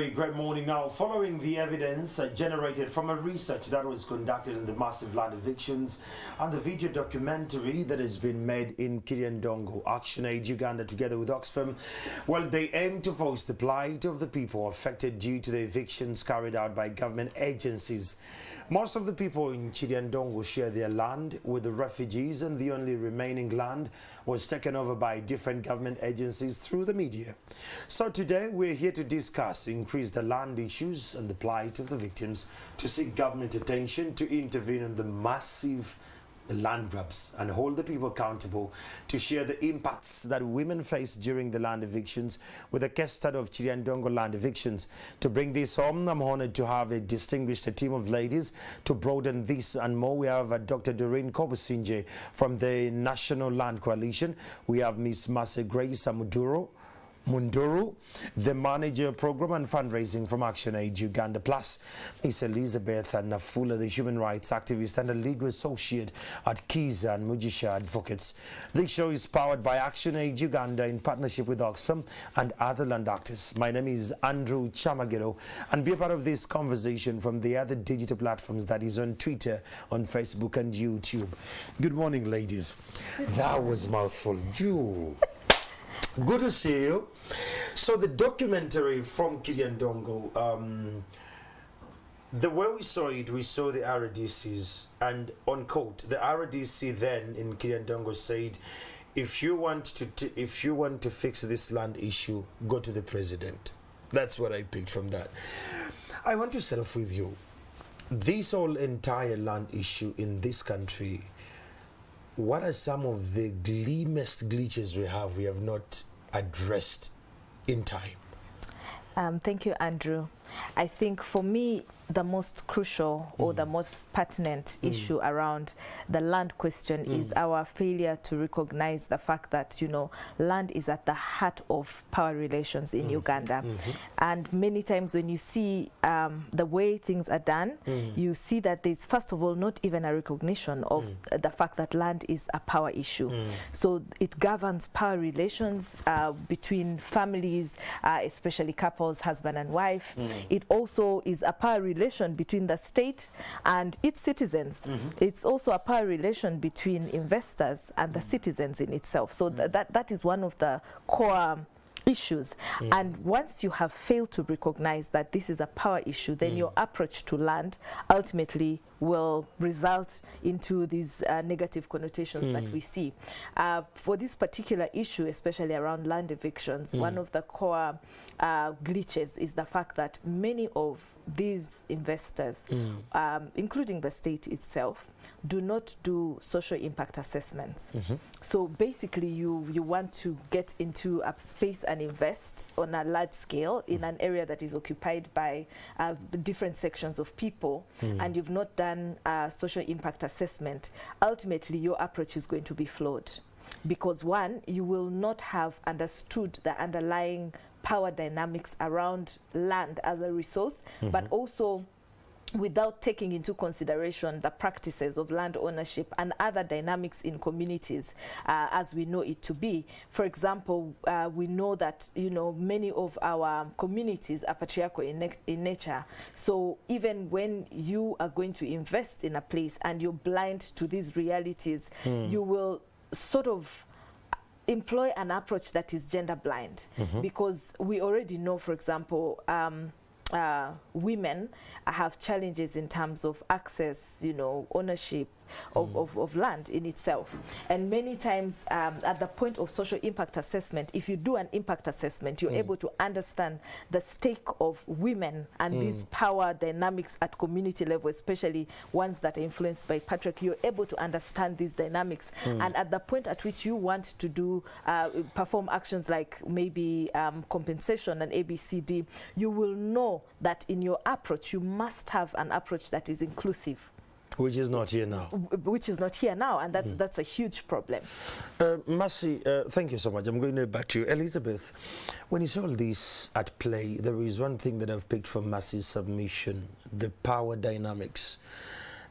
Great morning. Now, following the evidence generated from a research that was conducted in the massive land evictions and the video documentary that has been made in Kiryandongo, ActionAid-Uganda together with Oxfam, well, they aim to voice the plight of the people affected due to the evictions carried out by government agencies. Most of the people in Kiryandongo share their land with the refugees, and the only remaining land was taken over by different government agencies through the media. So today we're here to discuss increase the land issues and the plight of the victims, to seek government attention to intervene in the massive land grabs and hold the people accountable, to share the impacts that women face during the land evictions with a case study of Kiryandongo land evictions. To bring this home, I'm honored to have a distinguished team of ladies to broaden this and more. We have Dr. Doreen Kobusinje from the National Land Coalition. We have Miss Mase Grace Munduru, the manager program and fundraising from ActionAid-Uganda, plus Miss Elizabeth Nafula, the human rights activist and a legal associate at Kiza and Mujisha Advocates. This show is powered by ActionAid-Uganda in partnership with Oxfam and other land actors. My name is Andrew Chamagero, and be a part of this conversation from the other digital platforms, that is on Twitter, on Facebook and YouTube. Good morning, ladies. That was mouthful. Good to see you. So the documentary from Kiryandongo, the way we saw it, we saw the RDCs, and on quote, the RDC then in Kiryandongo said, if you want to fix this land issue, go to the president. That's what I picked from that. I want to start off with you. This whole entire land issue in this country, what are some of the glitches we have not addressed in time? Thank you, Andrew. I think for me, the most crucial or the most pertinent issue around the land question is our failure to recognize the fact that, you know, land is at the heart of power relations in Uganda. And many times when you see the way things are done, you see that there's, first of all, not even a recognition of the fact that land is a power issue. So it governs power relations between families, especially couples, husband and wife. It also is a power relation between the state and its citizens. It's also a power relation between investors and the citizens in itself. So that is one of the core issues. And once you have failed to recognize that this is a power issue, then your approach to land ultimately will result into these negative connotations that we see. For this particular issue, especially around land evictions, one of the core glitches is the fact that many of these investors, including the state itself, do not do social impact assessments. So basically you want to get into a space and invest on a large scale in an area that is occupied by different sections of people, and you've not done a social impact assessment. Ultimately your approach is going to be flawed, because one, you will not have understood the underlying power dynamics around land as a resource, but also without taking into consideration the practices of land ownership and other dynamics in communities as we know it to be. For example, we know that, you know, many of our communities are patriarchal in nature. So even when you are going to invest in a place and you're blind to these realities, you will sort of employ an approach that is gender blind, because we already know, for example, women have challenges in terms of access, you know, ownership of land in itself. And many times at the point of social impact assessment, if you do an impact assessment, you're able to understand the stake of women and these power dynamics at community level, especially ones that are influenced by patriarchy. You're able to understand these dynamics. And at the point at which you want to do perform actions like maybe compensation and ABCD, you will know that in your approach you must have an approach that is inclusive. Which is not here now. Which is not here now, and that's a huge problem. Mercy, thank you so much. I'm going back to you. Elizabeth, when you saw all this at play, there is one thing that I've picked from Mercy's submission, the power dynamics.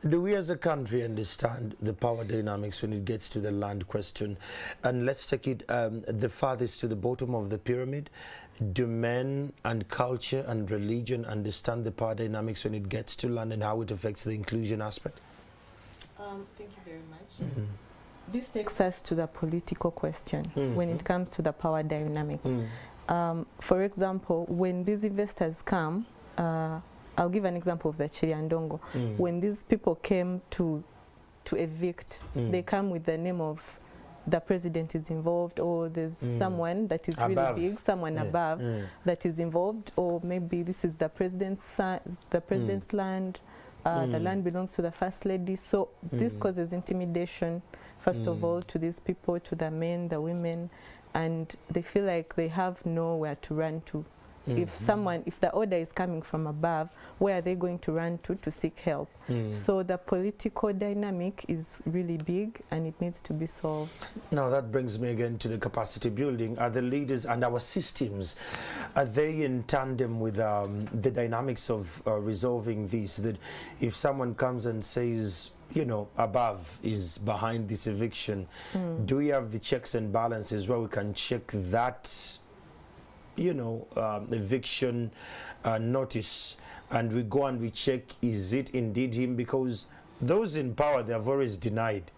Do we as a country understand the power dynamics when it gets to the land question? And let's take it the farthest to the bottom of the pyramid. do men and culture and religion understand the power dynamics when it gets to land and how it affects the inclusion aspect? Thank you very much. This takes us to the political question when it comes to the power dynamics. For example, when these investors come, I'll give an example of the Kiryandongo. When these people came to evict, they come with the name of the president is involved, or there's someone that is above. really big, someone above that is involved, or maybe this is the president's land, the land belongs to the first lady. So this causes intimidation, first of all, to these people, to the men, the women, and they feel like they have nowhere to run to. If the order is coming from above, where are they going to run to seek help? So the political dynamic is really big and it needs to be solved. Now that brings me again to the capacity building. Are the leaders and our systems, are they in tandem with the dynamics of resolving this? That if someone comes and says, you know, above is behind this eviction, do we have the checks and balances where we can check that, you know, eviction notice, and we go and we check, is it indeed him? Because those in power, they have always denied.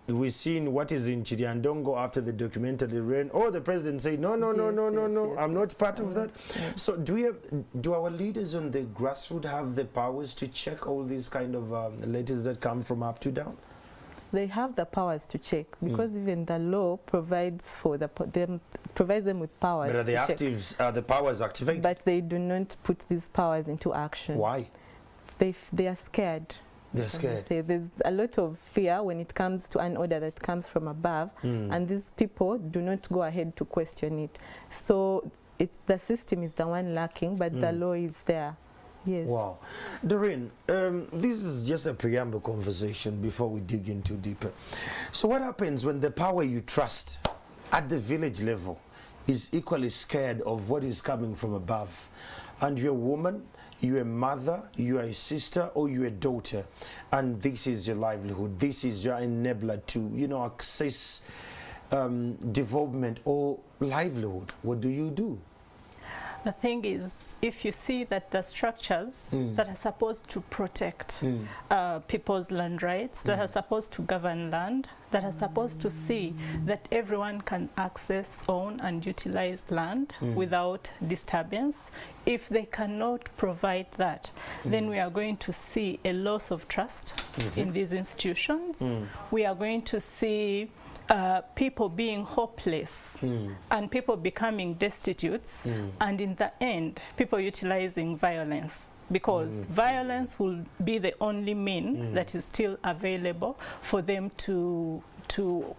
We've seen what is in Kiryandongo after the documentary ran. Oh, the president said, no, I'm not part of that. So do our leaders on the grassroots have the powers to check all these kind of letters that come from up to down? They have the powers to check, because even the law provides for provides them with powers. But are the powers activated? But they do not put these powers into action. Why? They are scared. They're scared. There's a lot of fear when it comes to an order that comes from above, and these people do not go ahead to question it. So the system is the one lacking, but the law is there. Yes. Wow. Doreen, this is just a preamble conversation before we dig into deeper. So what happens when the power you trust at the village level is equally scared of what is coming from above, and you're a woman, you're a mother, you're a sister, or you're a daughter, and this is your livelihood, this is your enabler to, you know, access development or livelihood? What do you do? The thing is, if you see that the structures that are supposed to protect people's land rights, that are supposed to govern land, that are supposed to see that everyone can access, own and utilize land without disturbance, if they cannot provide that, then we are going to see a loss of trust in these institutions. We are going to see people being hopeless and people becoming destitute, and in the end people utilizing violence, because violence will be the only mean that is still available for them to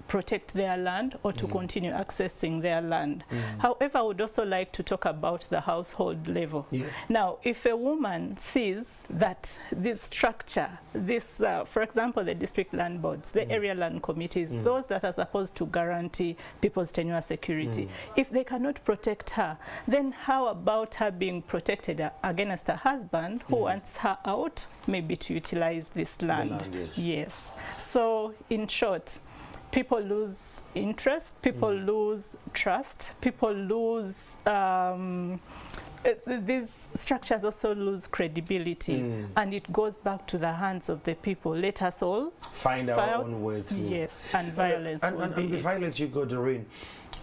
protect their land or to continue accessing their land. However, I would also like to talk about the household level. Now, if a woman sees that this structure, this, for example, the district land boards, the area land committees, those that are supposed to guarantee people's tenure security, if they cannot protect her, then how about her being protected against her husband who wants her out, maybe to utilize this land? Yes. So, in short, people lose interest, people lose trust, people lose, these structures also lose credibility, and it goes back to the hands of the people. Let us all find our own way through. Yes, and violence will be and before I let you go, Doreen,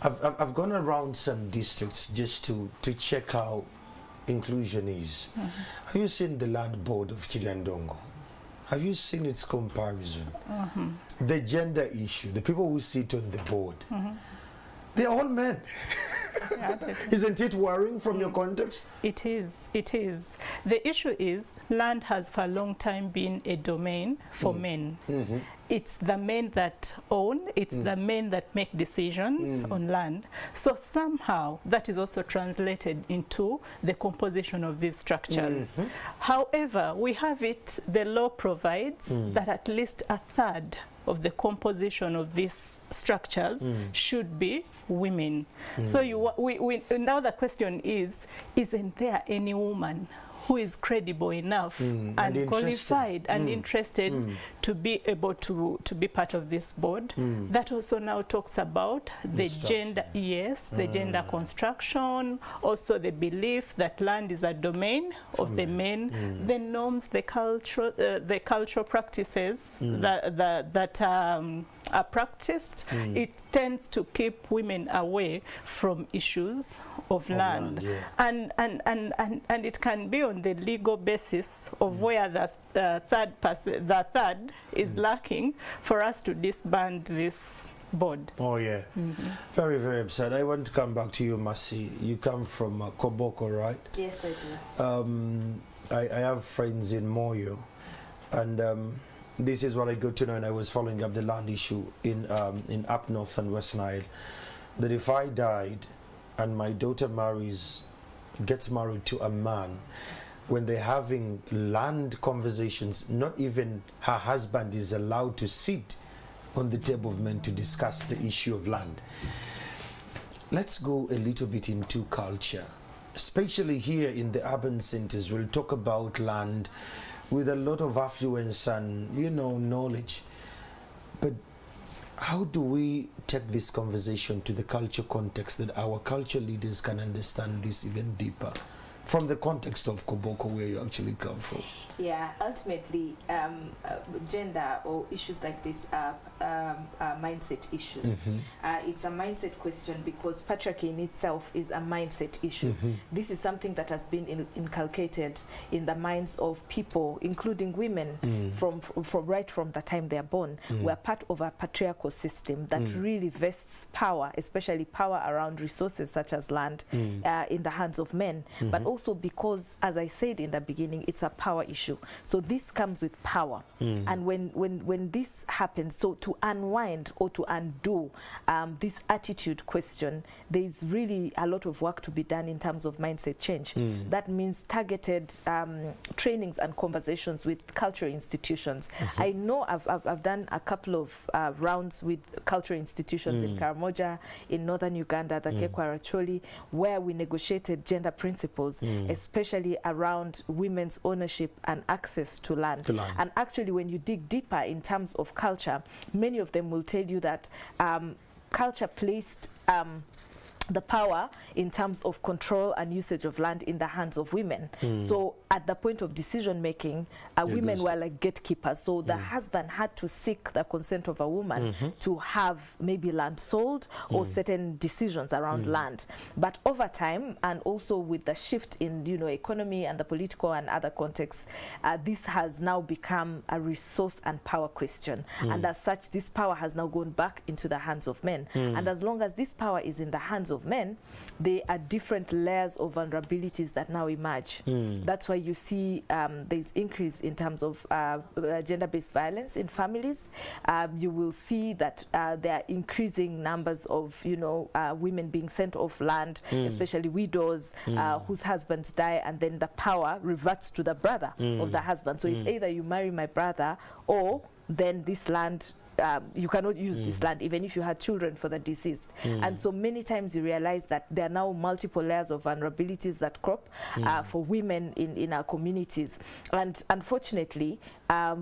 I've gone around some districts just to check how inclusion is. Have you seen the land board of Kiryandongo? Have you seen its comparison? The gender issue, the people who sit on the board, they're all men. Isn't it worrying from your context? It is. It is. The issue is land has for a long time been a domain for men. It's the men that own, it's the men that make decisions on land. So somehow that is also translated into the composition of these structures. However, we have it, the law provides that at least a third of the composition of these structures should be women. So now the question is, isn't there any woman who is credible enough and qualified and interested to be able to be part of this board. That also now talks about the gender, the gender construction, also the belief that land is a domain of the men, the norms, the cultural practices that are practiced. It tends to keep women away from issues of land. And it can be on the legal basis of where the third is lacking for us to disband this board. Oh yeah, very, very upset. I want to come back to you, Masi. You come from Koboko, right? Yes, I do. I have friends in Moyo, and this is what I got to know, and I was following up the land issue in up north and West Nile, that if I died and my daughter gets married to a man, when they're having land conversations, not even her husband is allowed to sit on the table of men to discuss the issue of land. Let's go a little bit into culture, especially here in the urban centers. We'll talk about land with a lot of affluence and, you know, knowledge. But how do we take this conversation to the culture context that our culture leaders can understand this even deeper from the context of Koboko, where you actually come from? Yeah, ultimately, gender or issues like this are mindset issues. It's a mindset question because patriarchy in itself is a mindset issue. This is something that has been inculcated in the minds of people, including women, from right from the time they are born. We're part of a patriarchal system that really vests power, especially power around resources such as land, in the hands of men. But also because, as I said in the beginning, it's a power issue. So this comes with power. And when this happens, so to unwind or to undo this attitude question, there's really a lot of work to be done in terms of mindset change. That means targeted trainings and conversations with cultural institutions. I know I've done a couple of rounds with cultural institutions in Karamoja, in northern Uganda, the Kekwaracholi, where we negotiated gender principles, especially around women's ownership and access to land. And actually, when you dig deeper in terms of culture, many of them will tell you that culture placed the power in terms of control and usage of land in the hands of women. So at the point of decision making, women were like gatekeepers. So the husband had to seek the consent of a woman to have maybe land sold or certain decisions around land. But over time, and also with the shift in, you know, economy and the political and other contexts, this has now become a resource and power question. And as such, this power has now gone back into the hands of men. And as long as this power is in the hands of men, there are different layers of vulnerabilities that now emerge. That's why you see there's increase in terms of gender-based violence in families. You will see that there are increasing numbers of, you know, women being sent off land, especially widows whose husbands die, and then the power reverts to the brother of the husband. So it's either you marry my brother, or then this land, you cannot use this land even if you had children for the deceased. And so many times you realize that there are now multiple layers of vulnerabilities that crop for women in our communities. And unfortunately,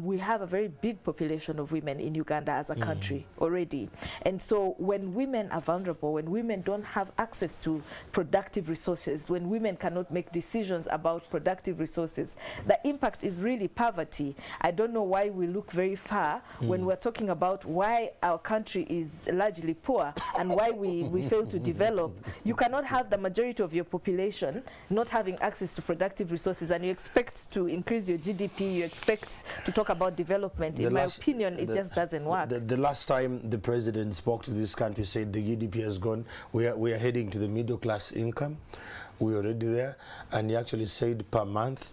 we have a very big population of women in Uganda as a country already. And so when women are vulnerable, when women don't have access to productive resources, when women cannot make decisions about productive resources, the impact is really poverty. I don't know why we look very far when we're talking about why our country is largely poor and why we fail to develop. You cannot have the majority of your population not having access to productive resources, and you expect to increase your GDP, you expect to talk about development. In my opinion, it just doesn't work. The last time the president spoke to this country, said the GDP has gone, we are heading to the middle class income. We're already there. And he actually said per month,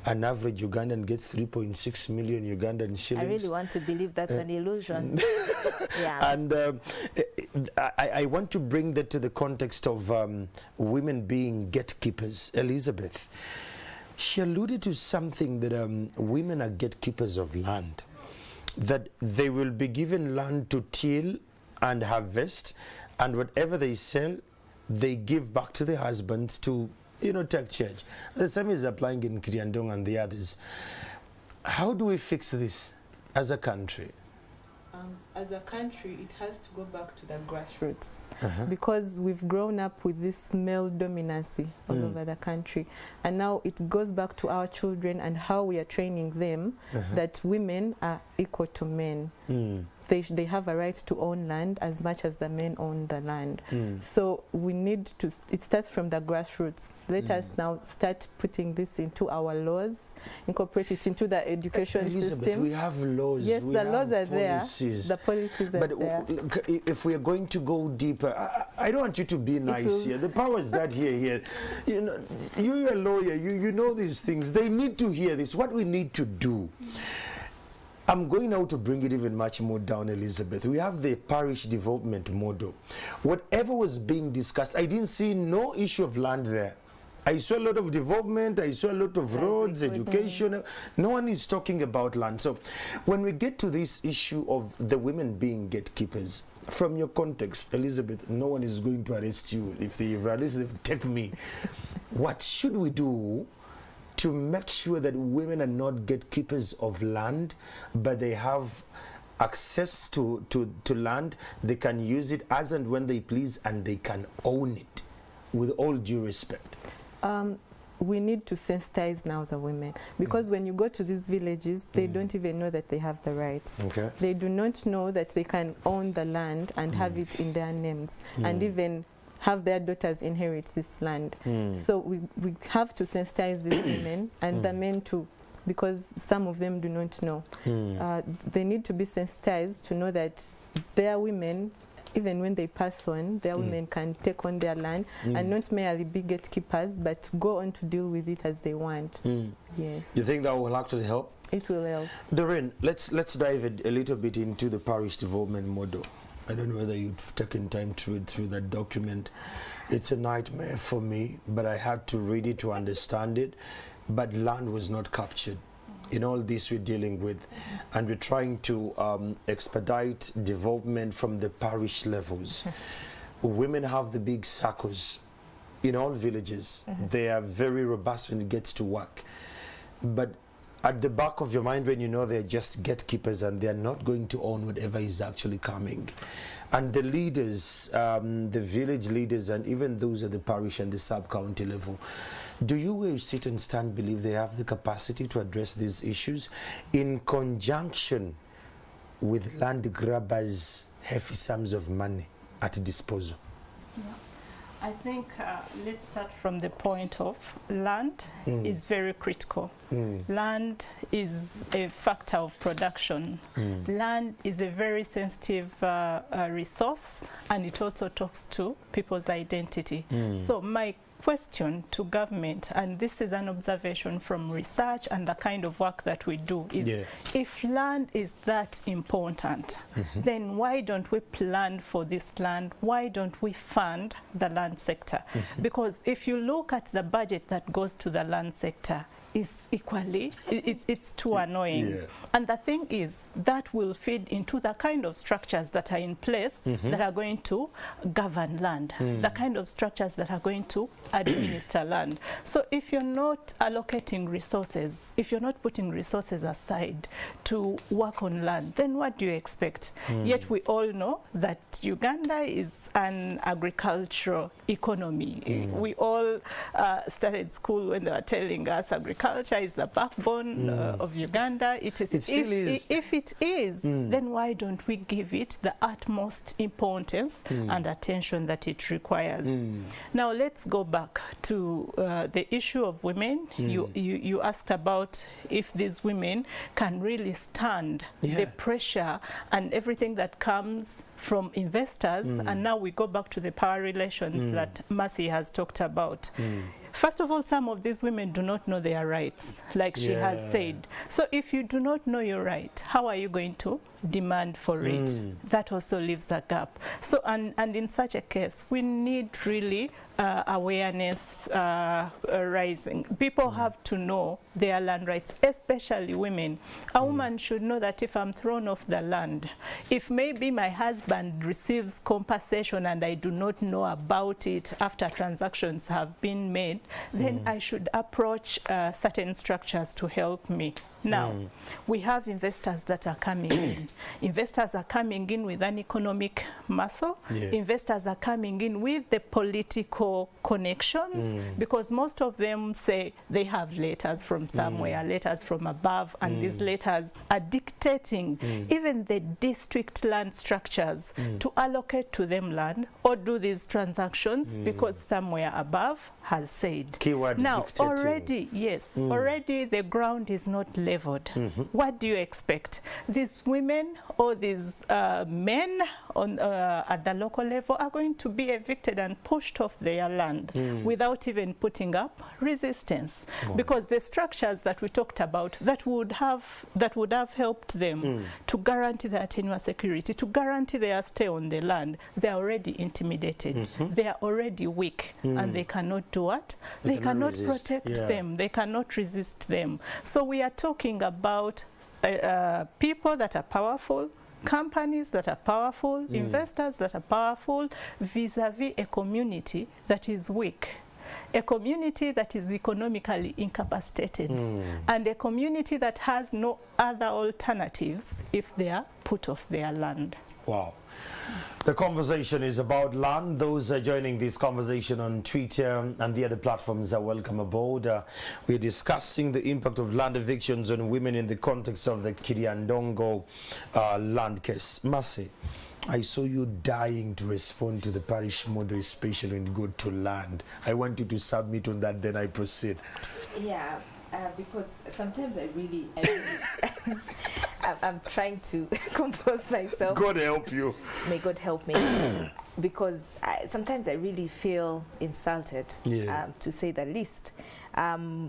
an average Ugandan gets 3.6 million Ugandan shillings. I really want to believe that's an illusion. And I want to bring that to the context of women being gatekeepers. Elizabeth, she alluded to something that women are gatekeepers of land, that they will be given land to till and harvest, and whatever they sell, they give back to their husbands to tech church. The same is applying in Kiryandongo and the others. How do we fix this as a country? As a country, it has to go back to the grassroots because we've grown up with this male dominancy all over the country, and now it goes back to our children and how we are training them that women are equal to men. They have a right to own land as much as the men own the land. So we need to, it starts from the grassroots. Let us now start putting this into our laws, incorporate it into the education system. We have laws. Yes, we the have laws are policies. there. The policies are there. But if we are going to go deeper, I don't want you to be nice here. The powers that here. You're a lawyer. You know these things. They need to hear this. What we need to do. I'm going now to bring it even much more down, Elizabeth. We have the parish development model. Whatever was being discussed, I didn't see no issue of land there. I saw a lot of development, I saw a lot of roads, education. No one is talking about land. So when we get to this issue of the women being gatekeepers, from your context, Elizabeth, no one is going to arrest you. If they arrest, they take me. What should we do to make sure that women are not gatekeepers of land, but they have access to land, they can use it as and when they please, and they can own it, with all due respect? We need to sensitize now the women, because when you go to these villages, they don't even know that they have the rights. They do not know that they can own the land and have it in their names, and even have their daughters inherit this land. So we have to sensitize these women and the men too, because some of them do not know. They need to be sensitized to know that their women, even when they pass on, their women can take on their land and not merely be gatekeepers, but go on to deal with it as they want. Yes. You think that will actually help? It will help. Doreen, let's dive a little bit into the parish development model. I don't know whether you've taken time to read through that document. It's a nightmare for me, but I had to read it to understand it. But land was not captured in all this we're dealing with. And we're trying to expedite development from the parish levels. Women have the big circles in all villages. They are very robust when it gets to work. But at the back of your mind, when you know they're just gatekeepers and they're not going to own whatever is actually coming. And the leaders, the village leaders, and even those at the parish and the sub-county level, do you, where you sit and stand, believe they have the capacity to address these issues in conjunction with land grabbers' hefty sums of money at disposal? I think let's start from the point of land is very critical. Land is a factor of production. Land is a very sensitive resource, and it also talks to people's identity. So my question to government, and this is an observation from research and the kind of work that we do, is if land is that important, then why don't we plan for this land? Why don't we fund the land sector? Because if you look at the budget that goes to the land sector, is equally, it's too annoying. And the thing is, that will feed into the kind of structures that are in place that are going to govern land, the kind of structures that are going to administer land. So if you're not allocating resources, if you're not putting resources aside to work on land, then what do you expect? Yet we all know that Uganda is an agricultural economy. We all started school when they were telling us agriculture is the backbone of Uganda. It is. It still is. If it is, then why don't we give it the utmost importance and attention that it requires? Now let's go back to the issue of women. You asked about if these women can really stand the pressure and everything that comes from investors, and now we go back to the power relations that Mercy has talked about. First of all, some of these women do not know their rights, like she has said. So if you do not know your right, how are you going to demand for it? That also leaves a gap. So, and in such a case, we need really awareness rising. People have to know their land rights, especially women. A woman should know that if I'm thrown off the land, if maybe my husband receives compensation and I do not know about it after transactions have been made, then I should approach certain structures to help me. Now, we have investors that are coming in. Investors are coming in with an economic muscle. Investors are coming in with the political connections, because most of them say they have letters from somewhere, letters from above, and these letters are dictating even the district land structures to allocate to them land or do these transactions because somewhere above has said. Keyword now, dictating. already, yes, already the ground is not leveled. What do you expect? These women or these men on at the local level are going to be evicted and pushed off their land without even putting up resistance, because the structures that we talked about that would have helped them to guarantee their tenure security, to guarantee their stay on the land, they are already intimidated. They are already weak, and they cannot do what? They cannot protect them. They cannot resist them. So we are talking about people that are powerful, companies that are powerful, investors that are powerful, vis-a-vis a community that is weak, a community that is economically incapacitated, and a community that has no other alternatives if they are put off their land. Wow. The conversation is about land. Those joining this conversation on Twitter and the other platforms are welcome aboard. We're discussing the impact of land evictions on women in the context of the Kiryandongo land case. Mercy, I saw you dying to respond to the parish model, especially in good to land. I want you to submit on that, then I proceed. Yeah. Because sometimes I really I'm trying to compose myself. God help you. May God help me. Because sometimes I really feel insulted, to say the least,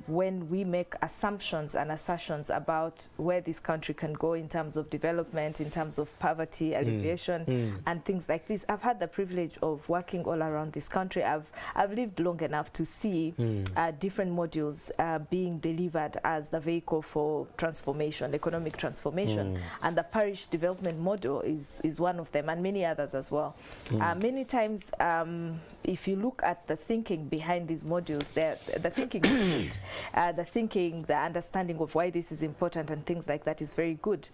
when we make assumptions and assertions about where this country can go in terms of development, in terms of poverty alleviation, and things like this. I've had the privilege of working all around this country. I've lived long enough to see different modules being delivered as the vehicle for transformation, economic transformation, and the parish development model is one of them, and many others as well. Many times, if you look at the thinking behind these modules, the thinking is good. The thinking, the understanding of why this is important and things like that is very good.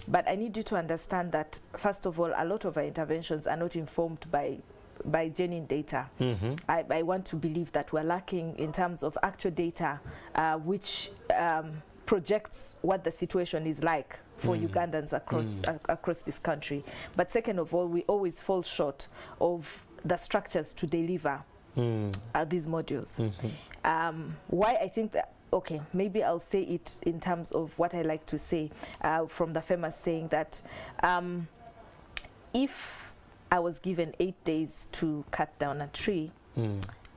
But I need you to understand that, first of all, a lot of our interventions are not informed by genuine data. I want to believe that we're lacking in terms of actual data which projects what the situation is like for Ugandans across this country. But second of all, we always fall short of the structures to deliver these modules. Why I think that, okay, maybe I'll say it in terms of what I like to say, from the famous saying that if I was given 8 days to cut down a tree,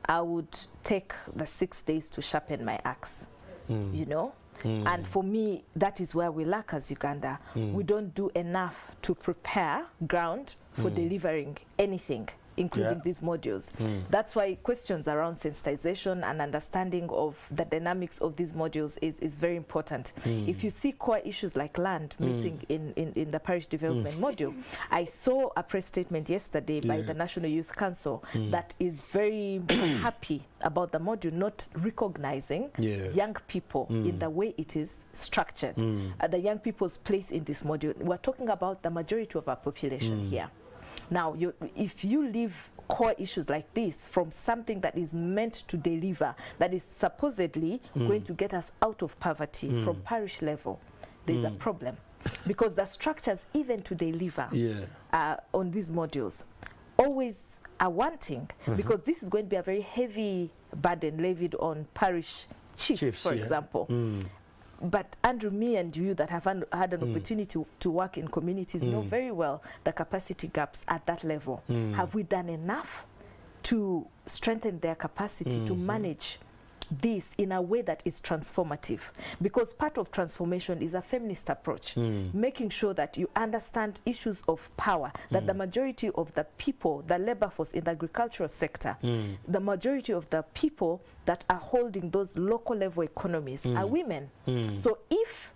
I would take the 6 days to sharpen my axe, you know? And for me, that is where we lack as Uganda. We don't do enough to prepare ground for delivering anything, including these modules. That's why questions around sensitization and understanding of the dynamics of these modules is very important. If you see core issues like land missing in the parish development module, I saw a press statement yesterday by the National Youth Council that is very happy about the module not recognizing young people in the way it is structured, the young people's place in this module. We're talking about the majority of our population here. Now, if you leave core issues like this from something that is meant to deliver, that is supposedly going to get us out of poverty from parish level, there's a problem. Because the structures, even to deliver on these modules, always are wanting, because this is going to be a very heavy burden levied on parish chiefs, for example. But Andrew, me and you that have had an opportunity to work in communities know very well the capacity gaps at that level. Have we done enough to strengthen their capacity to manage this in a way that is transformative? Because part of transformation is a feminist approach, making sure that you understand issues of power, that the majority of the people, the labor force in the agricultural sector, the majority of the people that are holding those local level economies are women. So if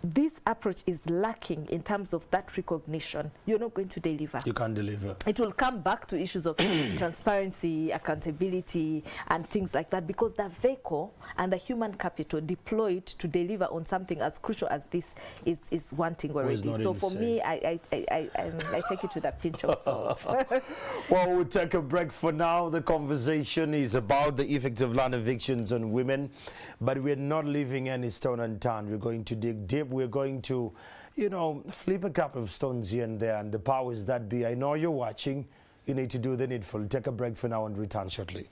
this approach is lacking in terms of that recognition, you're not going to deliver. You can't deliver. It will come back to issues of transparency, accountability, and things like that, because the vehicle and the human capital deployed to deliver on something as crucial as this is wanting already. So for me, I take it with a pinch of salt. Well, we'll take a break for now. The conversation is about the effect of land evictions on women, but we're not leaving any stone unturned. We're going to dig deep. We're going to, you know, flip a couple of stones here and there, and the powers that be. I know you're watching. You need to do the needful. Take a break for now and return shortly.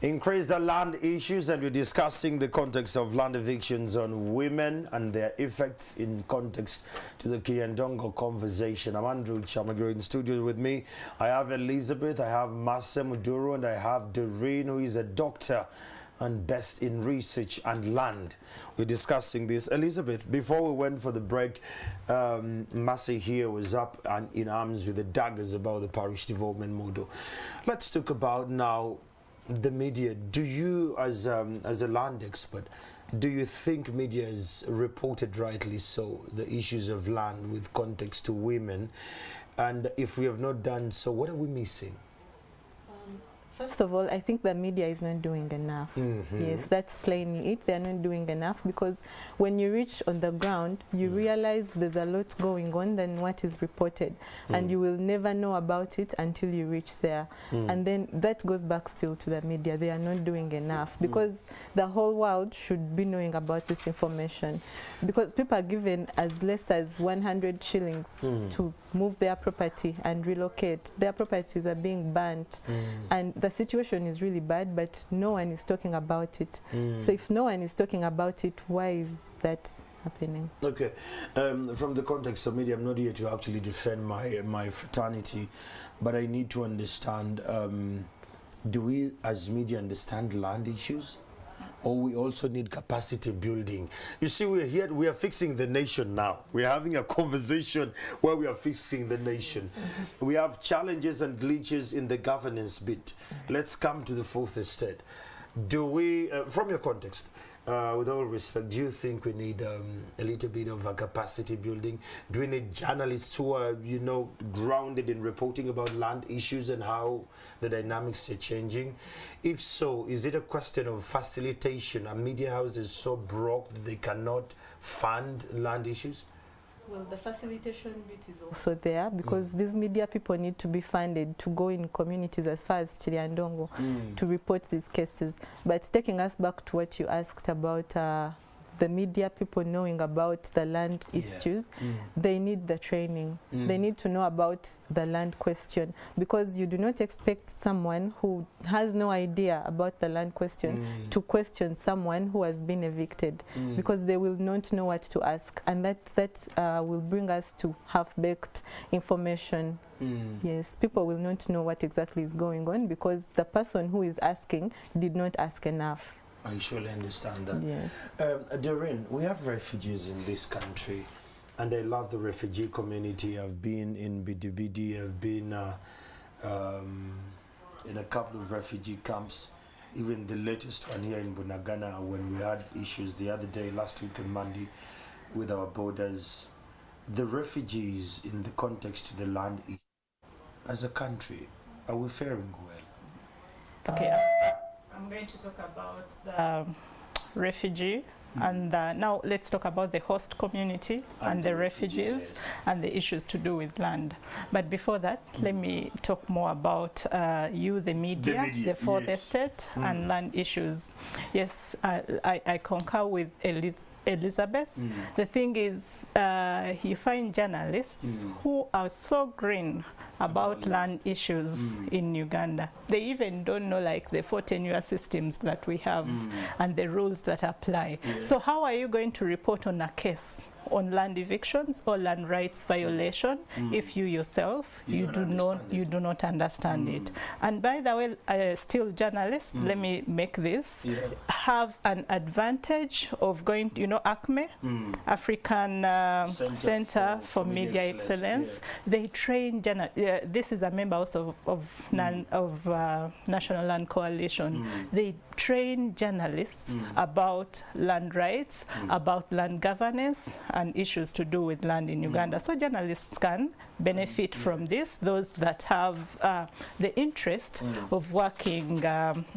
Increase the land issues, and we're discussing the context of land evictions on women and their effects in context to the Kiryandongo conversation. I'm Andrew Chamagro in studio with me. I have Elizabeth, I have Mase Muduru, and I have Doreen, who is a doctor and best in research and land. We're discussing this. Elizabeth, before we went for the break, Mase here was up and in arms with the daggers about the parish development model. Let's talk about now the media. Do you, as a land expert, do you think media has reported rightly so the issues of land with context to women? And if we have not done so, what are we missing? First of all, I think the media is not doing enough. Yes, that's plainly it. They're not doing enough, because when you reach on the ground, you realize there's a lot going on than what is reported. And you will never know about it until you reach there. And then that goes back still to the media. They are not doing enough, because the whole world should be knowing about this information. Because people are given as less as 100 shillings to move their property and relocate. Their properties are being burnt. And the situation is really bad, but no one is talking about it. So if no one is talking about it, why is that happening? Okay, from the context of media, I'm not here to actually defend my fraternity, but I need to understand, do we as media understand land issues? Or we also need capacity building? You see, we're here, we are fixing the nation now. We're having a conversation where we are fixing the nation. We have challenges and glitches in the governance bit. Let's come to the fourth estate. Do we, from your context, with all respect, do you think we need a little bit of a capacity building? Do we need journalists who are, you know, grounded in reporting about land issues and how the dynamics are changing? If so, is it a question of facilitation? Are media houses so broke that they cannot fund land issues? Well, the facilitation bit is also there, because these media people need to be funded to go in communities as far as Kiryandongo to report these cases. But taking us back to what you asked about the media people knowing about the land issues, they need the training. They need to know about the land question, because you do not expect someone who has no idea about the land question to question someone who has been evicted, because they will not know what to ask, and that will bring us to half-baked information. Yes, people will not know what exactly is going on, because the person who is asking did not ask enough. I surely understand that. Yes. Doreen, we have refugees in this country, and I love the refugee community. I've been in BDBD, I've been in a couple of refugee camps, even the latest one here in Bunagana, when we had issues the other day, last week on Monday, with our borders. The refugees in the context of the land issue, as a country, are we faring well? Okay. I'm going to talk about the refugee, and now let's talk about the host community and the refugees and the issues to do with land. But before that, let me talk more about the media, the fourth estate, and land issues. Yes, I concur with Elizabeth. The thing is, you find journalists who are so green about land issues in Uganda. They even don't know, like, the 4 tenure systems that we have and the rules that apply. So how are you going to report on a case on land evictions or land rights violation if you yourself you do not understand it. And by the way, still journalists, let me make this, have an advantage of going, you know, ACME, African Center for Media Excellence. They train this is a member also of National Land Coalition. They train journalists about land rights, about land governance, and issues to do with land in Uganda. So journalists can benefit from this, those that have the interest of working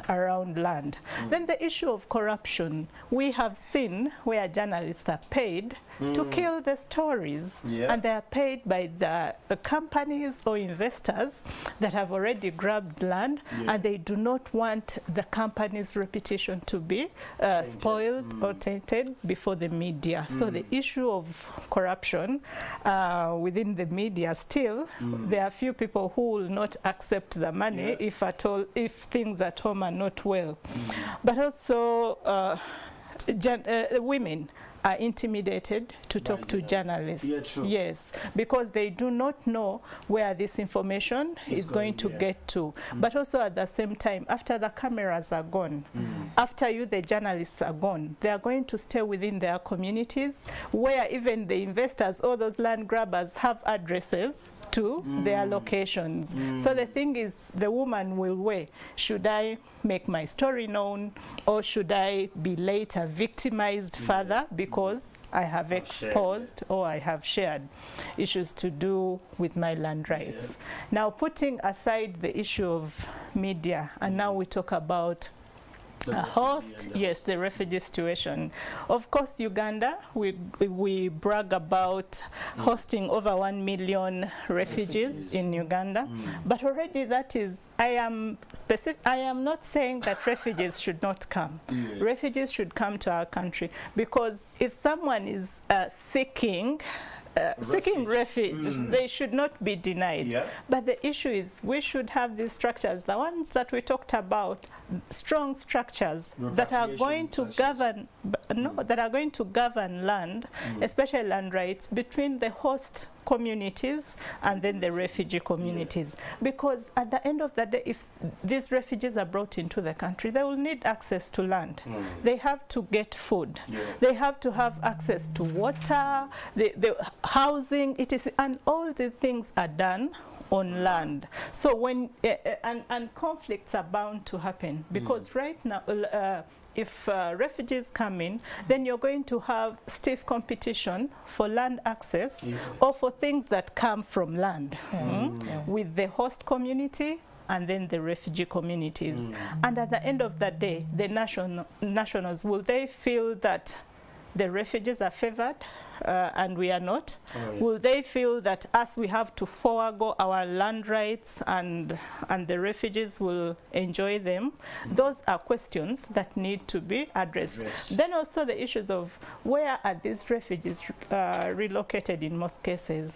around land. Then the issue of corruption. We have seen where journalists are paid to kill the stories, and they are paid by the companies or investors that have already grabbed land, and they do not want the company's reputation to be spoiled or tainted before the media. So the issue of corruption within the media still, there are few people who will not accept the money if at all, if things at home are not well. But also women are intimidated to talk to journalists. Yes, because they do not know where this information is going to get to. But also at the same time, after the cameras are gone, after you, the journalists are gone, they are going to stay within their communities where even the investors or those land grabbers have addresses to their locations. So the thing is, the woman will weigh, should I make my story known, or should I be later victimized further because I have exposed or I have shared issues to do with my land rights. Now, putting aside the issue of media, and now we talk about the refugee situation. Of course, Uganda, we brag about hosting over 1 million refugees in Uganda, but already that is, I am not saying that refugees should not come. Refugees should come to our country, because if someone is seeking refuge, they should not be denied. But the issue is, we should have these structures, the ones that we talked about, strong structures that are going to govern, land, especially land rights, between the host communities and then the refugee communities. Because at the end of the day, if these refugees are brought into the country, they will need access to land. They have to get food. They have to have access to water, the housing, and all the things are done on land. So when and conflicts are bound to happen, because right now if refugees come in, then you're going to have stiff competition for land access or for things that come from land with the host community and then the refugee communities. And at the end of the day, the nationals, will they feel that the refugees are favored and we are not? Will they feel that us, we have to forego our land rights and the refugees will enjoy them? Those are questions that need to be addressed. Then also the issues of, where are these refugees relocated in most cases?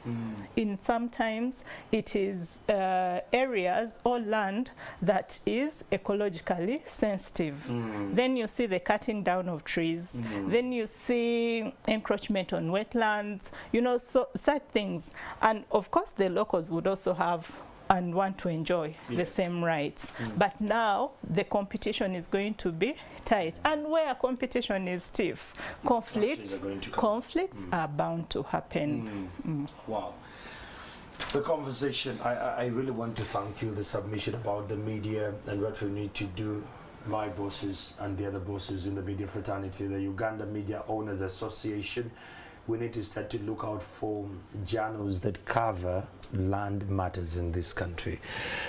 In sometimes it is areas or land that is ecologically sensitive. Then you see the cutting down of trees. Then you see encroachment on wetlands, you know, so such things. And of course the locals would also have and want to enjoy the same rights. But now the competition is going to be tight, and where competition is stiff, conflicts are bound to happen. Wow. The conversation, I really want to thank you. The submission about the media and what we need to do, my bosses and the other bosses in the media fraternity, the Uganda Media Owners Association, we need to start to look out for journals that cover land matters in this country.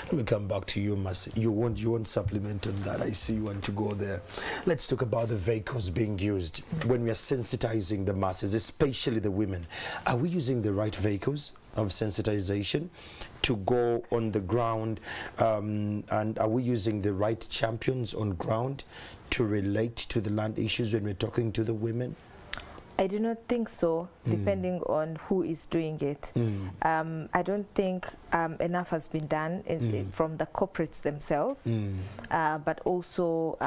Let me come back to you, Mercy. You want supplement on that? I see you want to go there. Let's talk about the vehicles being used when we are sensitizing the masses, especially the women. Are we using the right vehicles of sensitization to go on the ground, and are we using the right champions on ground to relate to the land issues when we're talking to the women? I do not think so, depending on who is doing it. I don't think enough has been done from the corporates themselves, but also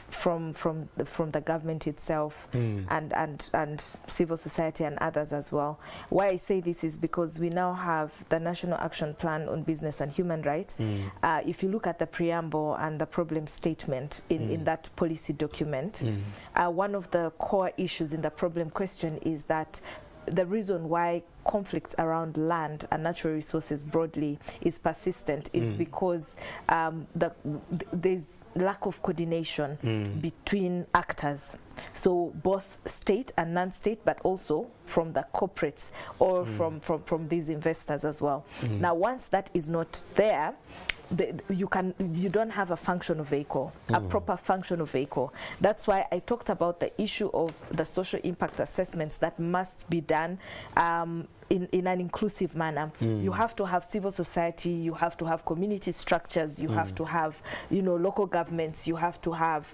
from the government itself and civil society and others as well. Why I say this is because we now have the National Action Plan on Business and Human Rights. If you look at the preamble and the problem statement in that policy document, one of the core issues in the problem question is that the reason why conflicts around land and natural resources broadly is persistent is because there's lack of coordination between actors. So both state and non-state, but also from the corporates or from these investors as well. Now, once that is not there, you don't have a functional vehicle, a proper functional vehicle. That's why I talked about the issue of the social impact assessments that must be done in an inclusive manner. You have to have civil society, you have to have community structures, you have to have, you know, local governments, you have to have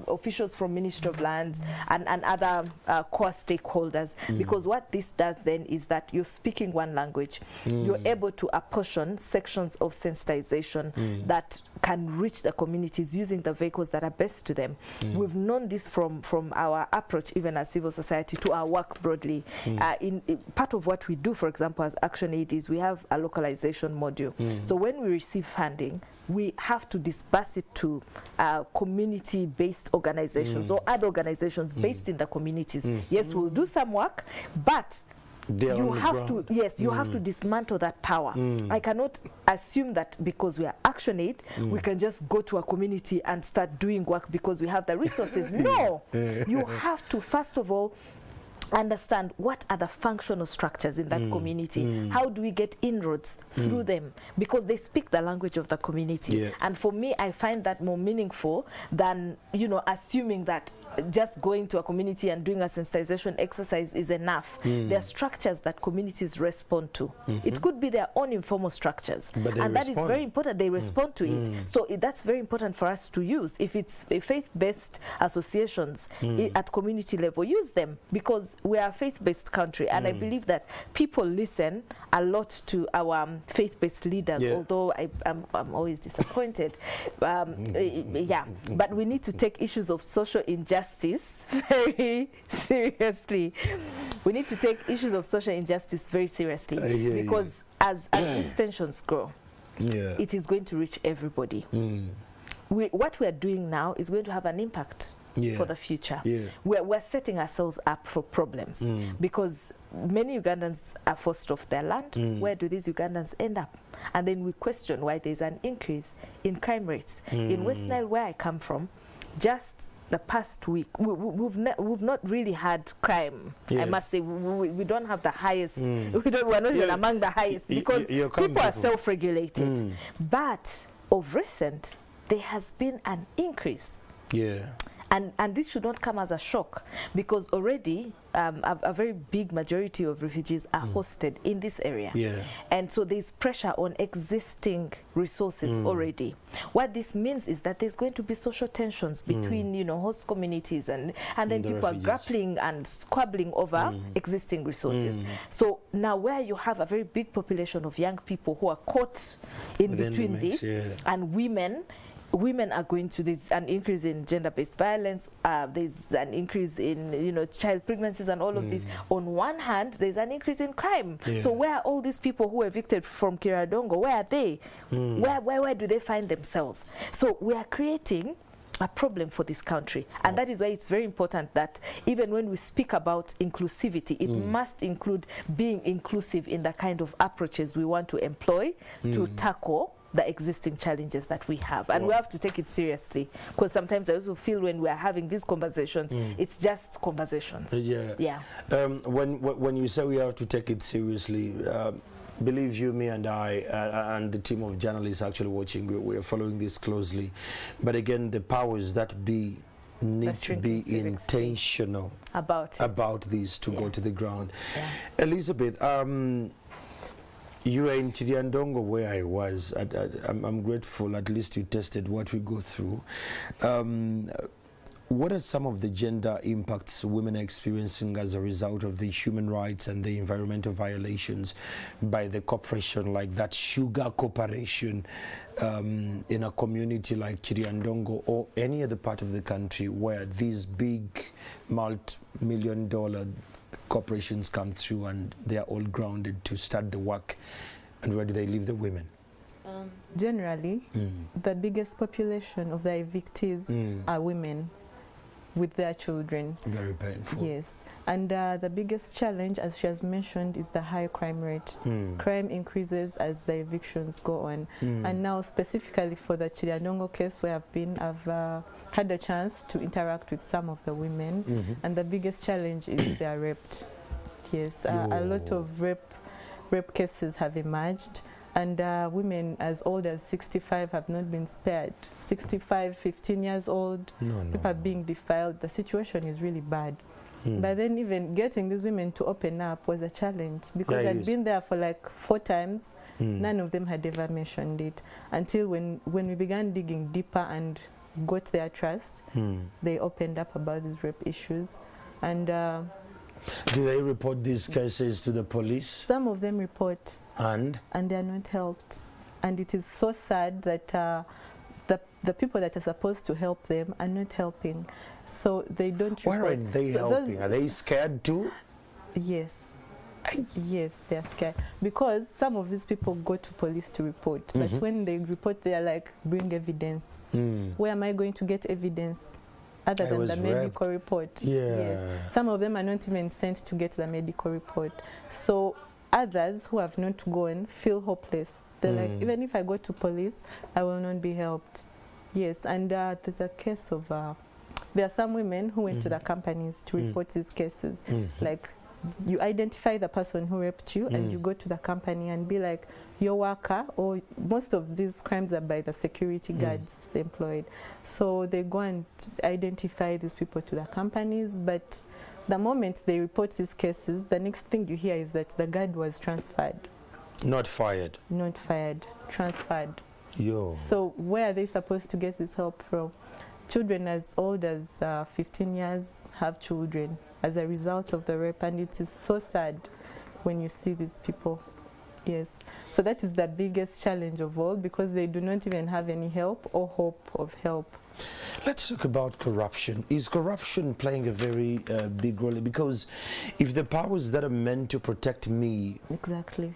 officials from Ministry of Lands and other core stakeholders. Because what this does then is that you're speaking one language. You're able to apportion sections of sensitization that can reach the communities using the vehicles that are best to them. We've known this from our approach, even as civil society, to our work broadly. In part of what we do, for example, as ActionAid, is we have a localization module. So when we receive funding, we have to disperse it to community-based organizations or other organizations based in the communities. Yes, we'll do some work, but you have to, yes, you have to dismantle that power. I cannot assume that because we are ActionAid, we can just go to a community and start doing work because we have the resources. No, you have to, first of all, understand what are the functional structures in that community. How do we get inroads through them? Because they speak the language of the community. And for me, I find that more meaningful than, you know, assuming that just going to a community and doing a sensitization exercise is enough. There are structures that communities respond to. It could be their own informal structures, and that is very important. They respond to it. So that's very important for us to use. If it's faith-based associations at community level, use them, because we are a faith-based country, and I believe that people listen a lot to our faith-based leaders, although I'm always disappointed. Yeah, but we need to take issues of social injustice very seriously. We need to take issues of social injustice very seriously, because as these tensions grow, it is going to reach everybody. What we are doing now is going to have an impact for the future. We're setting ourselves up for problems, because many Ugandans are forced off their land. Where do these Ugandans end up? And then we question why there's an increase in crime rates. In West Nile, where I come from, just the past week, we've not really had crime. I must say, we don't have the highest. We're not even among the highest, because people are self-regulated. But of recent, there has been an increase. And this should not come as a shock, because already a very big majority of refugees are hosted in this area. And so there's pressure on existing resources already. What this means is that there's going to be social tensions between, you know, host communities, and then people are grappling and squabbling over existing resources. So now, where you have a very big population of young people who are caught in between this, and women are going to, there's an increase in gender-based violence, there's an increase in, you know, child pregnancies and all of this. On one hand, there's an increase in crime. So where are all these people who were evicted from Kiryandongo? Where are they? Where do they find themselves? So we are creating a problem for this country, and that is why it's very important that even when we speak about inclusivity, it must include being inclusive in the kind of approaches we want to employ to tackle the existing challenges that we have. And we have to take it seriously, because sometimes I also feel when we are having these conversations, it's just conversations. When you say we have to take it seriously, believe you me, and I and the team of journalists actually watching, we're following this closely. But again, the powers that be need to be intentional about this to go to the ground. Elizabeth, you are in Kiryandongo, where I was. I'm grateful at least you tested what we go through. what are some of the gender impacts women are experiencing as a result of the human rights and the environmental violations by the corporation like that sugar corporation in a community like Kiryandongo or any other part of the country where these big multi-million-dollar corporations come through and they are all grounded to start the work, and where do they leave the women? Generally, the biggest population of the evictees are women with their children. Very painful. Yes, and the biggest challenge, as she has mentioned, is the high crime rate. Crime increases as the evictions go on. And now specifically for the Kiryandongo case where I've had a chance to interact with some of the women, and the biggest challenge is they are raped. Yes, a lot of rape cases have emerged. And women as old as 65 have not been spared. 65, 15 years old, people are being defiled. The situation is really bad. But then even getting these women to open up was a challenge because I'd been there for like 4 times. None of them had ever mentioned it until when we began digging deeper and got their trust, they opened up about these rape issues. And do they report these cases to the police? Some of them report. And they are not helped. And it is so sad that the people that are supposed to help them are not helping. So they don't report. Why aren't they helping? Are they scared too? Yes. Yes, they are scared. Because some of these people go to police to report. But when they report, they are like, bring evidence. Where am I going to get evidence? Other than the medical report. Yes. Some of them are not even sent to get the medical report. So others who have not gone feel hopeless. They're like, even if I go to police, I will not be helped. Yes, and there's a case of, there are some women who went to the companies to report these cases. Like, you identify the person who raped you and you go to the company and be like, your worker, or most of these crimes are by the security guards employed. So they go and identify these people to the companies, but the moment they report these cases, the next thing you hear is that the guard was transferred. Not fired. Not fired, transferred. Yo. So where are they supposed to get this help from? Children as old as 15 years have children as a result of the rape, and it is so sad when you see these people. Yes. So that is the biggest challenge of all, because they do not even have any help or hope of help. Let's talk about corruption. Is corruption playing a very big role? Because if the powers that are meant to protect me, exactly,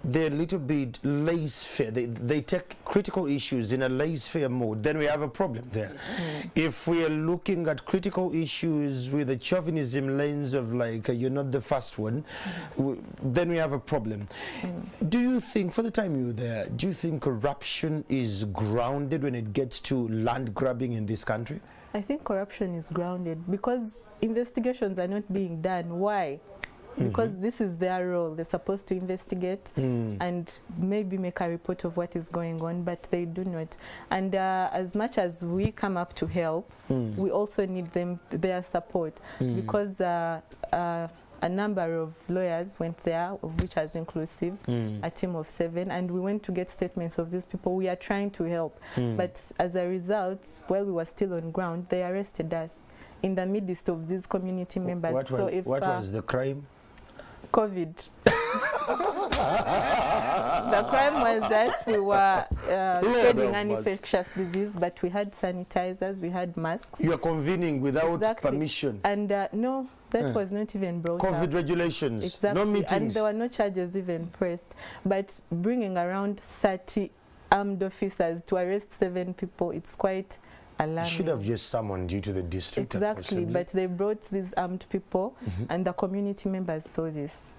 they're a little bit laissez-faire. They take critical issues in a laissez-faire mode, then we have a problem there. If we are looking at critical issues with a chauvinism lens of like, you're not the first one, then we have a problem. Do you think, for the time you were there, do you think corruption is grounded when it gets to land grabbing in this country? I think corruption is grounded because investigations are not being done. Why? Because this is their role. They're supposed to investigate and maybe make a report of what is going on, but they do not. And as much as we come up to help, we also need their support, because a number of lawyers went there, of which was inclusive, a team of 7, and we went to get statements of these people. We are trying to help, but as a result, while we were still on ground, they arrested us in the midst of these community members. What was the crime? COVID. The crime was that we were spreading an infectious disease, but we had sanitizers, we had masks. You are convening without permission. And no, that was not even brought COVID up. Regulations, exactly. No meetings. And there were no charges even pressed. But bringing around 30 armed officers to arrest 7 people, it's quite alarming. You should have just summoned you to the district. Exactly, but they brought these armed people, and the community members saw this.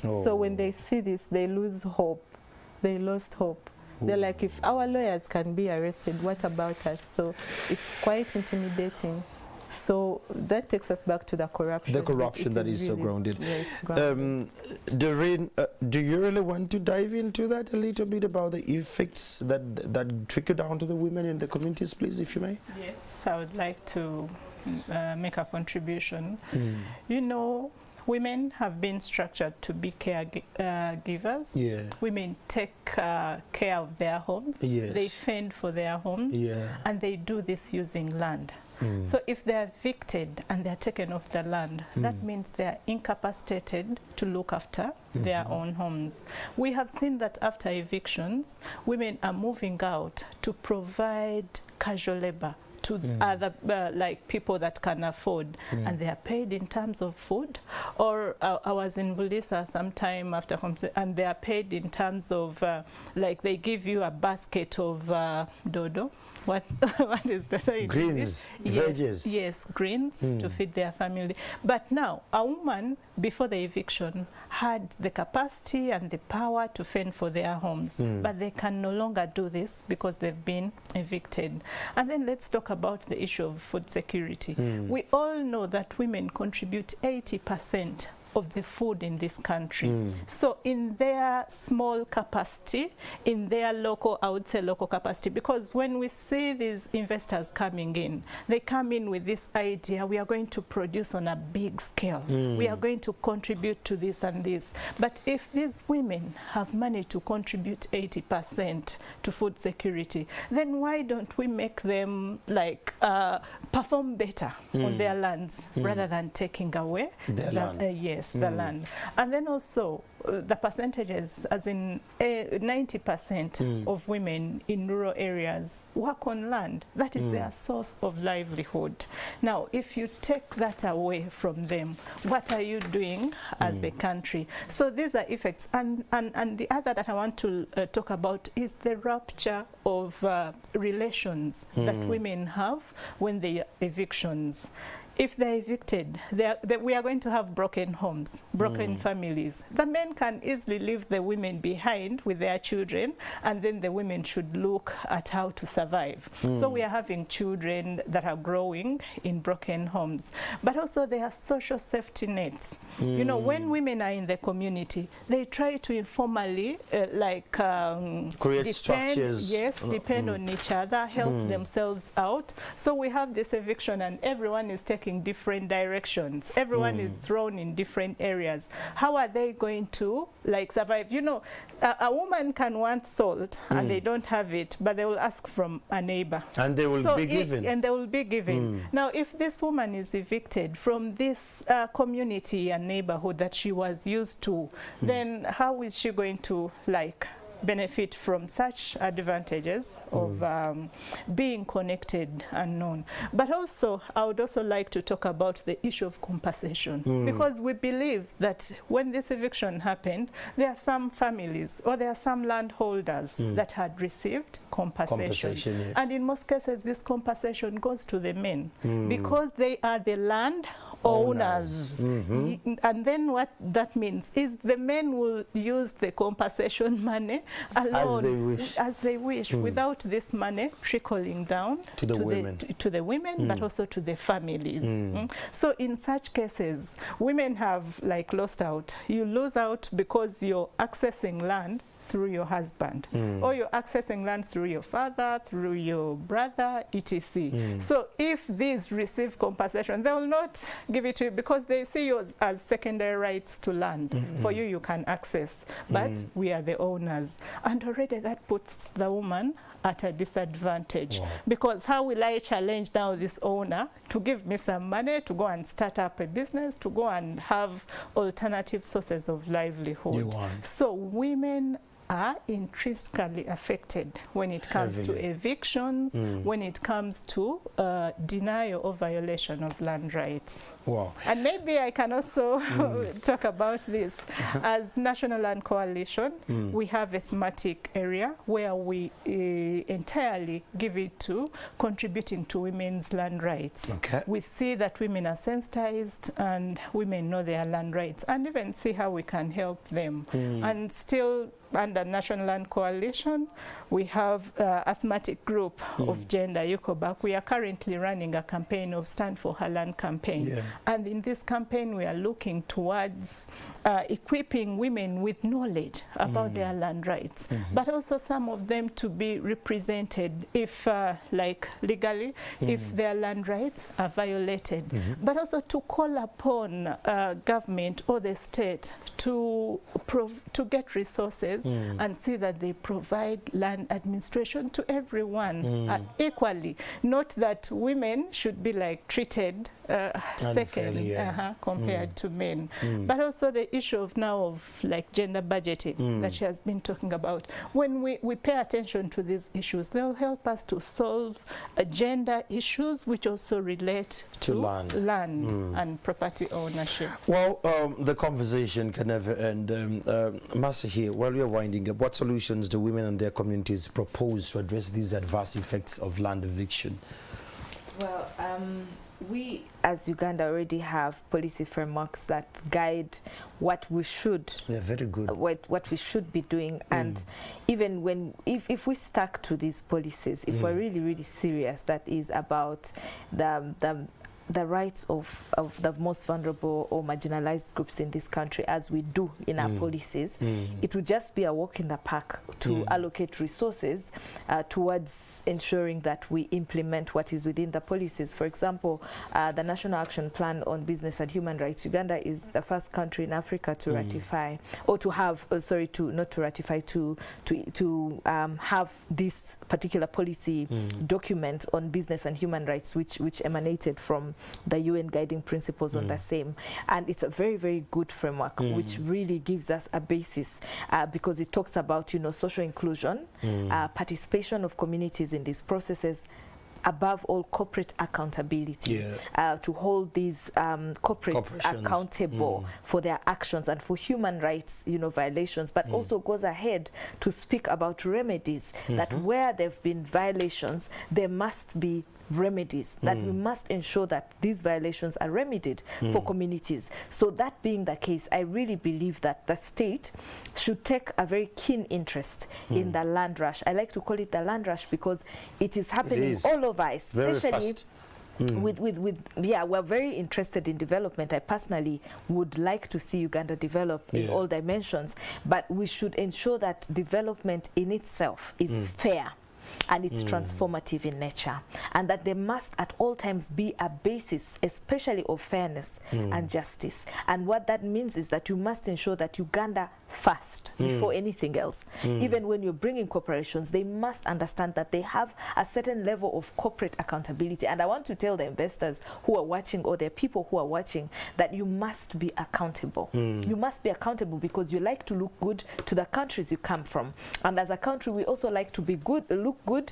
So when they see this, they lose hope. They lost hope. They're like, if our lawyers can be arrested, what about us? So it's quite intimidating. So that takes us back to the corruption. The corruption that is really so grounded. Yeah, it's grounded. Doreen, do you really want to dive into that a little bit about the effects that trickle down to the women in the communities, please, if you may? Yes, I would like to make a contribution. You know, women have been structured to be caregivers. Yeah. Women take care of their homes. Yes. They fend for their homes. Yeah. And they do this using land. So if they're evicted and they're taken off the land, that means they're incapacitated to look after their own homes. We have seen that after evictions, women are moving out to provide casual labor to other like people that can afford, and they are paid in terms of food. Or I was in Bulisa sometime after, and they are paid in terms of like they give you a basket of dodo. What is that? Greens, veggies. Yes, greens to feed their family. But now, a woman, before the eviction, had the capacity and the power to fend for their homes. But they can no longer do this because they've been evicted. And then let's talk about the issue of food security. We all know that women contribute 80% of the food in this country. So in their small capacity, in their local, I would say local capacity, because when we see these investors coming in, they come in with this idea, we are going to produce on a big scale. We are going to contribute to this and this. But if these women have managed to contribute 80% to food security, then why don't we make them like perform better on their lands rather than taking away their land? Yes, the land. And then also the percentages, as in 90% of women in rural areas work on land. That is their source of livelihood. Now, if you take that away from them, what are you doing as a country? So these are effects. And the other that I want to talk about is the rupture of relations that women have when they are evictions. If they're evicted, we are going to have broken homes, broken families. The men can easily leave the women behind with their children, and then the women should look at how to survive. So we are having children that are growing in broken homes. But also there are social safety nets. You know, when women are in the community, they try to informally create structures. Yes, depend on each other, help themselves out. So we have this eviction and everyone is taking different directions. Everyone is thrown in different areas. How are they going to like survive? You know, a woman can want salt and they don't have it, but they will ask from a neighbor. And they will be given. And they will be given. Now, if this woman is evicted from this community and neighborhood that she was used to, then how is she going to like benefit from such advantages of being connected and known? But also, I would also like to talk about the issue of compensation, because we believe that when this eviction happened, there are some families or there are some landholders that had received compensation. Yes. And in most cases, this compensation goes to the men because they are the land owners. And then what that means is the men will use the compensation money alone as they wish without this money trickling down to the women, but also to the families. So in such cases, women have like lost out. You lose out because you're accessing land through your husband, or you're accessing land through your father, through your brother, etc. So if these receive compensation, they will not give it to you because they see you as secondary rights to land. For you, you can access, but we are the owners. And already that puts the woman at a disadvantage. Because how will I challenge now this owner to give me some money to go and start up a business, to go and have alternative sources of livelihood? So women are intrinsically affected when it comes to evictions, when it comes to denial or violation of land rights. And maybe I can also talk about this. As National Land Coalition, we have a thematic area where we entirely give it to contributing to women's land rights. We see that women are sensitized and women know their land rights, and even see how we can help them. And still under National Land Coalition, we have Asthmatic Group of Gender, UCOBAC. We are currently running a campaign of Stand for Her Land campaign. And in this campaign, we are looking towards equipping women with knowledge about their land rights, but also some of them to be represented if, like legally, if their land rights are violated, but also to call upon government or the state to get resources and see that they provide land administration to everyone equally. Not that women should be like treated second compared to men, but also the issue of now of like gender budgeting that she has been talking about. When we pay attention to these issues, they'll help us to solve gender issues which also relate to land and property ownership. Well, the conversation can never end. Massa here, while we are winding up, what solutions do women and their communities propose to address these adverse effects of land eviction? Well, we as Uganda already have policy frameworks that guide what we should very good. What we should be doing, and even when if we stuck to these policies, if we're really serious, that is about the rights of the most vulnerable or marginalized groups in this country, as we do in our policies, it would just be a walk in the park to allocate resources towards ensuring that we implement what is within the policies. For example, the National Action Plan on Business and Human Rights, Uganda is the first country in Africa to ratify, or to have, not to ratify, to have this particular policy document on business and human rights, which emanated from the UN guiding principles on the same. And it's a very good framework which really gives us a basis because it talks about, social inclusion, participation of communities in these processes, above all corporate accountability, to hold these corporates accountable for their actions and for human rights violations, but also goes ahead to speak about remedies, that where there have been violations there must be remedies, that we must ensure that these violations are remedied for communities. So that being the case, I really believe that the state should take a very keen interest in the land rush. I like to call it the land rush because it is happening all over, especially we're very interested in development. I personally would like to see Uganda develop in all dimensions, but we should ensure that development in itself is fair and it's transformative in nature, and that there must at all times be a basis, especially of fairness and justice. And what that means is that you must ensure that Uganda first before anything else. Even when you're bringing corporations, they must understand that they have a certain level of corporate accountability. And I want to tell the investors who are watching, or the people who are watching, that you must be accountable. You must be accountable because you like to look good to the countries you come from. And as a country, we also like to be good, look good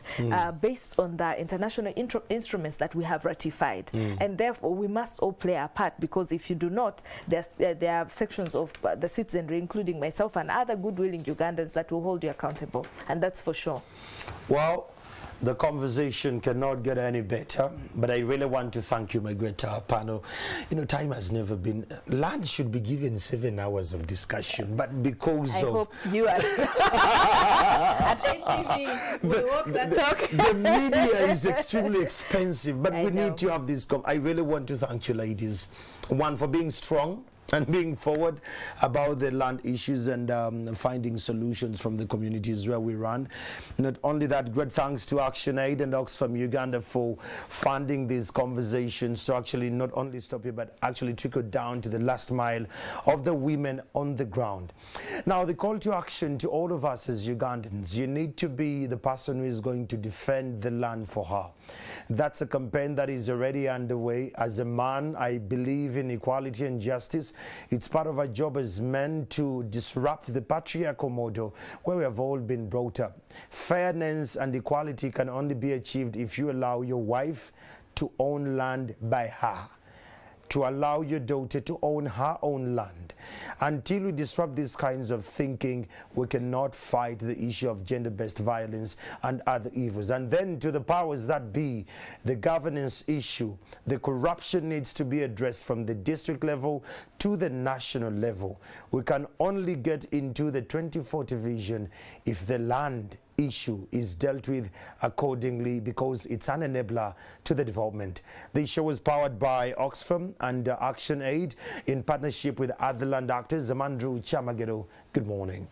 based on the international instruments that we have ratified. And therefore, we must all play our part, because if you do not, there are sections of the citizenry, including myself and other good-willing Ugandans, that will hold you accountable, and that's for sure. Well, the conversation cannot get any better, but I really want to thank you, my great panel. Time has never been, land should be given 7 hours of discussion, but because I hope you are at NTV, we'll walk that talk. The media is extremely expensive, but we need to have this. I really want to thank you, ladies, one, for being strong and being forward about the land issues and finding solutions from the communities where we run. Not only that, great thanks to ActionAid and Oxfam Uganda for funding these conversations to actually not only stop here, but actually trickle down to the last mile of the women on the ground. Now, the call to action to all of us as Ugandans: you need to be the person who is going to defend the land for her. That's a campaign that is already underway. As a man, I believe in equality and justice. It's part of our job as men to disrupt the patriarchal model where we have all been brought up. Fairness and equality can only be achieved if you allow your wife to own land by her. to allow your daughter to own her own land. Until we disrupt these kinds of thinking, we cannot fight the issue of gender-based violence and other evils. And then to the powers that be, the governance issue, the corruption needs to be addressed from the district level to the national level. We can only get into the 2040 vision if the land issue is dealt with accordingly, because it's an enabler to the development. The show is powered by Oxfam and ActionAid in partnership with other land actors. Amandru Chamagero, good morning.